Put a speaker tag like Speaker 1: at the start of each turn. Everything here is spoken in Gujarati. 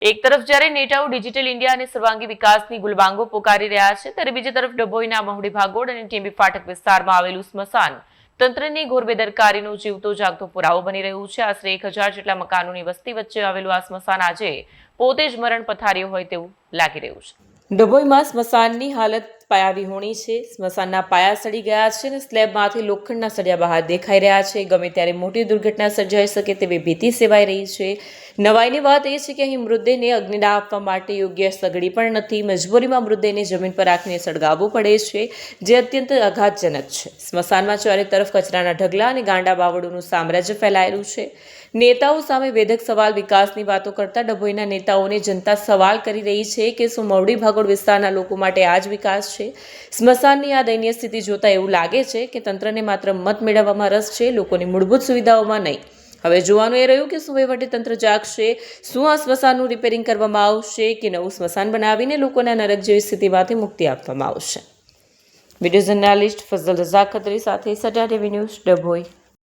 Speaker 1: એક તરફ જ્યારે નેતાઓ ડિજિટલ ઇન્ડિયા અને સર્વાંગી વિકાસની ગુલબાંગો પોકારી રહ્યા છે, ત્યારે બીજી તરફ ડભોઈના મહુડી ભાગોળ અને ટીંબી ફાટક વિસ્તારમાં આવેલું સ્મશાન તંત્રની ઘોર બેદરકારીનો જીવતો જાગતો પુરાવો બની રહ્યું છે. આશરે 1000 જેટલા મકાનોની વસ્તી વચ્ચે આવેલું આ સ્મશાન આજે પોતે જ મરણ પથારીઓ હોય તેવું લાગી રહ્યું છે. ડભોઈમાં સ્મશાનની હાલત પાયાવિહોણી છે. સ્મશાનના પાયા સડી ગયા છે અને સ્લેબમાંથી લોખંડના સળિયા બહાર દેખાઈ રહ્યા છે. ગમે ત્યારે મોટી દુર્ઘટના સર્જાઈ શકે તેવી ભીતિ સેવાઈ રહી છે. નવાઈની વાત એ છે કે અહીં મૃતદેહને અગ્નિદાહ આપવા માટે યોગ્ય સગડી પણ નથી. મજબૂરીમાં મૃતદેહને જમીન પર રાખીને સળગાવવું પડે છે, જે અત્યંત આઘાતજનક છે. સ્મશાનમાં ચારે તરફ કચરાના ઢગલા અને ગાંડા બાવળોનું સામ્રાજ્ય ફેલાયેલું છે. નેતાઓ સામે વેધક સવાલ વિકાસની વાતો કરતા ડભોઈના નેતાઓને જનતા સવાલ કરી રહી છે કે શું મહુડી ભાગોળ વિસ્તારના લોકો માટે આ જ વિકાસ છે? સ્મશાનની આ દયનીય સ્થિતિ જોતા એવું લાગે છે કે તંત્રને માત્ર મત મેળવવામાં રસ છે, લોકોની મૂળભૂત સુવિધાઓમાં નહીં. હવે જોવાનું એ રહ્યું કે શું વહીવટીતંત્ર જાગશે, શું આ સ્મશાનનું રિપેરિંગ કરવામાં આવશે કે નવું સ્મશાન બનાવીને લોકોના નરક જેવી સ્થિતિમાંથી મુક્તિ આપવામાં આવશે. વિડીયો જર્નાલિસ્ટ ફઝલ રઝા ખત્રી સાથે સટા ટીવી ન્યૂઝ, ડભોઈ.